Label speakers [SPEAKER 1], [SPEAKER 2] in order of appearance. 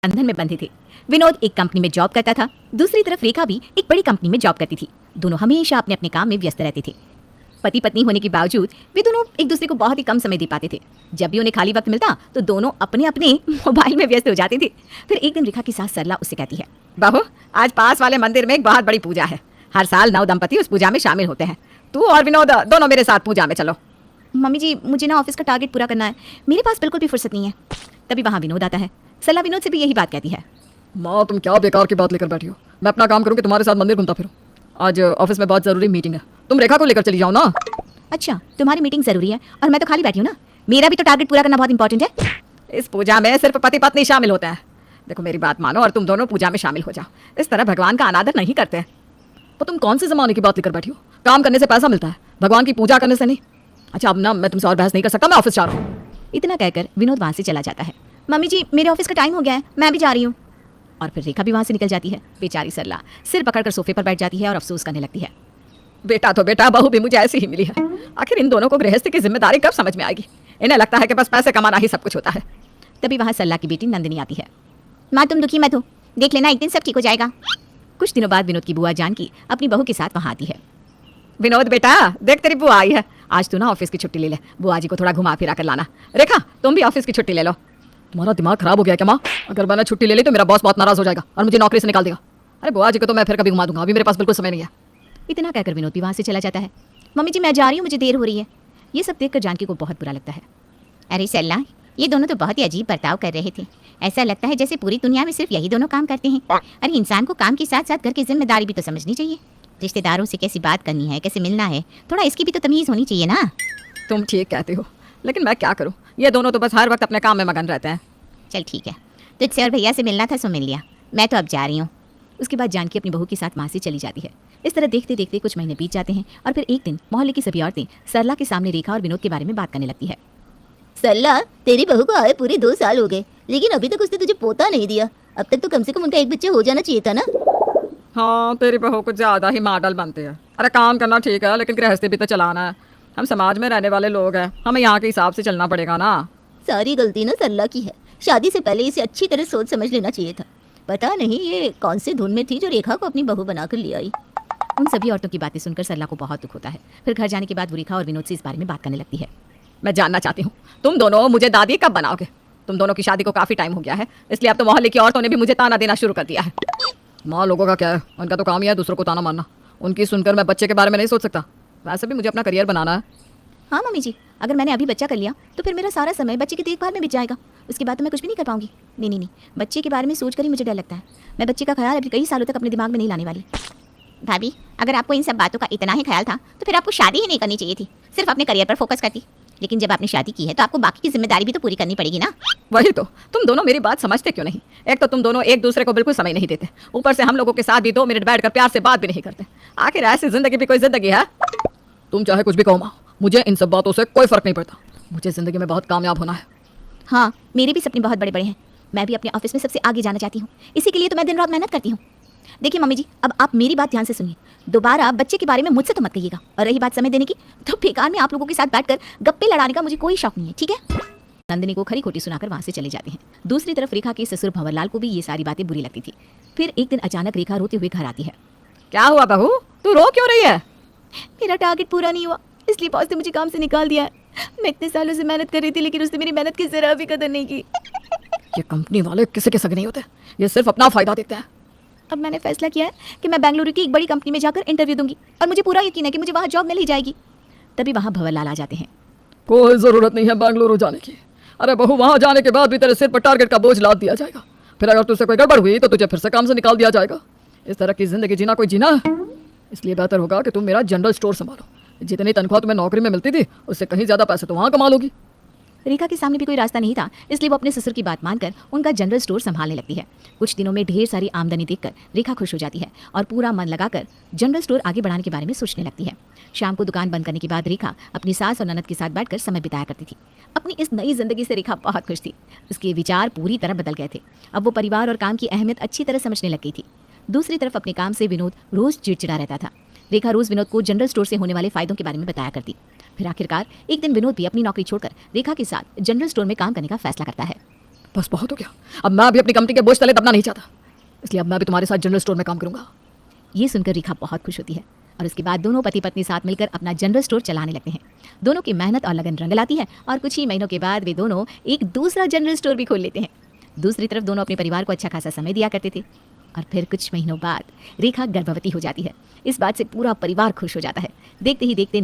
[SPEAKER 1] बंधन में बंधे थे। विनोद एक कंपनी में जॉब करता था, दूसरी तरफ रेखा भी एक बड़ी कंपनी में जॉब करती थी। दोनों हमेशा अपने अपने काम में व्यस्त रहते थे। पति पत्नी होने के बावजूद वे दोनों एक दूसरे को बहुत ही कम समय दे पाते थे। जब भी उन्हें खाली वक्त मिलता तो दोनों अपने अपने मोबाइल में व्यस्त हो जाते थे। फिर एक दिन रेखा की सास सरला उससे कहती है, बहू आज पास वाले मंदिर में एक बहुत बड़ी पूजा है। हर साल 9 दंपति उस पूजा में शामिल होते हैं। तू और विनोद दोनों मेरे साथ पूजा में चलो। मम्मी जी मुझे ना ऑफिस का टारगेट पूरा करना है, मेरे पास बिल्कुल भी फुर्सत नहीं है। तभी वहाँ विनोद आता है। सरला विनोद से भी यही बात कहती है,
[SPEAKER 2] माँ तुम क्या बेकार की बात लेकर बैठी हो। मैं अपना काम करूँगी, तुम्हारे साथ मंदिर घूमता फिरूँ। आज ऑफिस में बहुत ज़रूरी मीटिंग है, तुम रेखा को लेकर चली जाओ ना।
[SPEAKER 1] अच्छा तुम्हारी मीटिंग जरूरी है और मैं तो खाली बैठी हूँ ना, मेरा भी तो टारगेट पूरा करना बहुत इंपॉर्टेंट है।
[SPEAKER 2] इस पूजा में सिर्फ पति पत्नी शामिल होते हैं। देखो मेरी बात मानो और तुम दोनों पूजा में शामिल हो जाओ। इस तरह भगवान का अनादर नहीं करते हैं। तो तुम कौन से ज़माने की बात लेकर बैठी हो? काम करने से पैसा मिलता है, भगवान की पूजा करने से नहीं। अच्छा अब ना मैं तुमसे और बहस नहीं कर सकता, मैं ऑफिस जा रहा हूँ।
[SPEAKER 1] इतना कहकर विनोद वहाँ से चला जाता है। मम्मी जी मेरे ऑफिस का टाइम हो गया है, मैं भी जा रही हूँ। और फिर रेखा भी वहाँ से निकल जाती है। बेचारी सरला सिर पकड़कर सोफे पर बैठ जाती है और अफसोस करने लगती है।
[SPEAKER 2] बेटा तो बेटा, बहू भी मुझे ऐसी ही मिली है। आखिर इन दोनों को गृहस्थी की जिम्मेदारी कब समझ में आएगी? इन्हें लगता है कि बस पैसे कमाना ही सब कुछ होता है।
[SPEAKER 1] तभी वहाँ सरला की बेटी नंदिनी आती है। माँ तुम दुखी मत हो, देख लेना एक दिन सब ठीक हो जाएगा। कुछ दिनों बाद विनोद की बुआ जानकी अपनी बहू के साथ वहाँ आती है।
[SPEAKER 2] विनोद बेटा देख तेरी बुआ आई है, आज तू ना ऑफिस की छुट्टी ले ले, बुआ जी को थोड़ा घुमा फिरा कर लाना। रेखा तुम भी ऑफिस की छुट्टी ले लो। तुम्हारा दिमाग खराब हो गया क्या माँ? अगर मैंने छुट्टी ले ली तो मेरा बॉस बहुत नाराज हो जाएगा और मुझे नौकरी से निकाल देगा। अरे बुआ जी को तो मैं फिर कभी घुमा दूंगा, अभी मेरे पास बिल्कुल समय नहीं है।
[SPEAKER 1] इतना कहकर विनोद भी वहाँ से चला जाता है। मम्मी जी मैं जा रही हूँ, मुझे देर हो रही है। ये सब देखकर जानकी को बहुत बुरा लगता है। अरे सरला ये दोनों तो बहुत ही अजीब बर्ताव कर रहे थे। ऐसा लगता है जैसे पूरी दुनिया में सिर्फ यही दोनों काम करते हैं। अरे इंसान को काम के साथ साथ घर की जिम्मेदारी भी तो समझनी चाहिए। रिश्तेदारों से कैसी बात करनी है, कैसे मिलना है, थोड़ा इसकी भी तो तमीज़ होनी चाहिए ना।
[SPEAKER 2] तुम ठीक कहते हो, लेकिन मैं क्या करूँ, ये दोनों तो बस हर वक्त अपने काम में मगन रहते हैं।
[SPEAKER 1] चल ठीक है, तुझसे और भैया से मिलना था सो मिल लिया, मैं तो अब जा रही हूँ। उसके बाद जानकी अपनी बहू के साथ वहाँ से चली जाती है। इस तरह देखते देखते कुछ महीने बीत जाते हैं और फिर एक दिन मोहल्ले की सभी औरतें सरला के सामने रेखा और विनोद के बारे में बात करने लगती है।
[SPEAKER 3] सरला तेरी बहू को आए पूरे 2 साल हो गए, लेकिन अभी तक उसने तुझे पोता नहीं दिया। अब तक तो कम से कम उनका एक बच्चा हो जाना चाहिए था ना।
[SPEAKER 2] हाँ तेरी बहू कुछ ज़्यादा ही मॉडल बनती है। अरे काम करना ठीक है, लेकिन गृहस्थी भी तो चलाना है। हम समाज में रहने वाले लोग हैं, हमें यहाँ के हिसाब से चलना पड़ेगा ना।
[SPEAKER 3] सारी गलती ना सरला की है, शादी से पहले इसे अच्छी तरह सोच समझ लेना चाहिए था। पता नहीं ये कौन से धुन में थी जो रेखा को अपनी बहू बनाकर ले आई।
[SPEAKER 1] उन सभी औरतों की बातें सुनकर सरला को बहुत दुख होता है। फिर घर जाने के बाद वो रेखा और विनोद से इस बारे में बात करने लगती है।
[SPEAKER 2] मैं जानना चाहती हूँ तुम दोनों मुझे दादी कब बनाओगे? तुम दोनों की शादी को काफ़ी टाइम हो गया है, इसलिए अब तो मोहल्ले की औरतों ने भी मुझे ताना देना शुरू कर दिया है। माँ लोगों का क्या है, उनका तो काम ही है दूसरों को ताना मारना। उनकी सुनकर मैं बच्चे के बारे में नहीं सोच सकता। वैसे भी मुझे अपना करियर बनाना है।
[SPEAKER 1] हाँ मम्मी जी, अगर मैंने अभी बच्चा कर लिया तो फिर मेरा सारा समय बच्चे की देखभाल में बीत जाएगा। उसके बाद तो मैं कुछ भी नहीं कर पाऊंगी। नहीं नहीं नहीं, बच्चे के बारे में सोचकर ही मुझे डर लगता है। मैं बच्चे का ख्याल अभी कई सालों तक अपने दिमाग में नहीं लाने वाली। भाभी अगर आपको इन सब बातों का इतना ही ख्याल था तो फिर आपको शादी ही नहीं करनी चाहिए थी, सिर्फ अपने करियर पर फोकस करती। लेकिन जब आपने शादी की है तो आपको बाकी की जिम्मेदारी भी तो पूरी करनी पड़ेगी ना।
[SPEAKER 2] वही तो, तुम दोनों मेरी बात समझते क्यों नहीं? एक तो तुम दोनों एक दूसरे को बिल्कुल समय नहीं देते, ऊपर से हम लोगों के साथ भी 2 मिनट बैठकर प्यार से बात भी नहीं करते। आखिर ऐसी जिंदगी भी कोई जिंदगी है? तुम चाहे कुछ भी कहो माँ, मुझे इन सब बातों से कोई फर्क नहीं पड़ता। मुझे जिंदगी में बहुत कामयाब होना है।
[SPEAKER 1] हाँ मेरे भी सपने बहुत बड़े बड़े हैं। मैं भी अपने ऑफिस में सबसे आगे जाना चाहती हूँ, इसी के लिए तो मैं दिन रात मेहनत करती हूँ। देखिए मम्मी जी अब आप मेरी बात ध्यान से सुनिए। दोबारा बच्चे के बारे में मुझसे तो मत कहिएगा। और रही बात समय देने की, तो बेकार में आप लोगों के साथ बैठकर गप्पे लड़ाने का मुझे कोई शौक नहीं है, ठीक है? नंदिनी को खरी खोटी सुनाकर वहाँ से चले जाते हैं। दूसरी तरफ रेखा के ससुर भंवरलाल को भी ये सारी बातें बुरी लगती थी। फिर एक दिन अचानक रेखा रोते हुए घर आती है।
[SPEAKER 2] क्या हुआ बहू, तू रो क्यों रही है?
[SPEAKER 1] मेरा टारगेट पूरा नहीं हुआ, इसलिए बॉस ने मुझे काम से निकाल दिया है। मैं इतने सालों से मेहनत कर रही थी, लेकिन उसने मेरी मेहनत की जरा भी कदर नहीं की।
[SPEAKER 2] ये कंपनी वाले किसी के सगे नहीं होते, ये सिर्फ अपना फायदा देखते हैं।
[SPEAKER 1] अब मैंने फैसला किया है कि मैं बेंगलुरु की एक बड़ी कंपनी में जाकर इंटरव्यू दूंगी और मुझे पूरा यकीन है कि मुझे वहाँ जॉब मिल ही जाएगी। तभी वहाँ भंवरलाल आ जाते हैं।
[SPEAKER 2] कोई ज़रूरत नहीं है बेंगलुरु जाने की। अरे बहू वहाँ जाने के बाद भी तेरे सिर पर टारगेट का बोझ लाद दिया जाएगा। फिर अगर तुझसे कोई गड़बड़ हुई तो तुझे फिर से काम से निकाल दिया जाएगा। इस तरह की जिंदगी जीना कोई जीना है? इसलिए बेहतर होगा कि तुम मेरा जनरल स्टोर संभालो। जितनी तनख्वाह तुम्हें नौकरी में मिलती थी उससे कहीं ज़्यादा पैसे तो वहाँ कमा लोगी।
[SPEAKER 1] रेखा के सामने भी कोई रास्ता नहीं था, इसलिए वो अपने ससुर की बात मानकर उनका जनरल स्टोर संभालने लगती है। कुछ दिनों में ढेर सारी आमदनी देखकर रेखा खुश हो जाती है और पूरा मन लगाकर जनरल स्टोर आगे बढ़ाने के बारे में सोचने लगती है। शाम को दुकान बंद करने के बाद रेखा अपनी सास और ननद के साथ बैठकर समय बिताया करती थी। अपनी इस नई जिंदगी से रेखा बहुत खुश थी। उसके विचार पूरी तरह बदल गए थे। अब वो परिवार और काम की अहमियत अच्छी तरह समझने लग गई थी। दूसरी तरफ अपने काम से विनोद रोज चिड़चिड़ा रहता था। रेखा रोज विनोद को जनरल स्टोर से होने वाले फायदों के बारे में बताया करती। फिर आखिरकार एक दिन विनोद भी अपनी नौकरी छोड़कर रेखा के साथ जनरल स्टोर में काम करने का फैसला करता है।
[SPEAKER 2] बस बहुत हो गया, अब मैं भी अपनी कंपनी के बोझ तले दबना नहीं चाहता, इसलिए अब मैं भी तुम्हारे साथ जनरल स्टोर में काम करूंगा।
[SPEAKER 1] ये सुनकर रेखा बहुत खुश होती है और उसके बाद दोनों पति पत्नी साथ मिलकर अपना जनरल स्टोर चलाने लगते हैं। दोनों की मेहनत और लगन रंग लाती है और कुछ ही महीनों के बाद वे दोनों एक दूसरा जनरल स्टोर भी खोल लेते हैं। दूसरी तरफ दोनों अपने परिवार को अच्छा खासा समय दिया करते थे और फिर कुछ महीनों बाद रेखा गर्भवती हो जाती है। इस बात से पूरा परिवार खुश हो जाता है। देखते ही देखते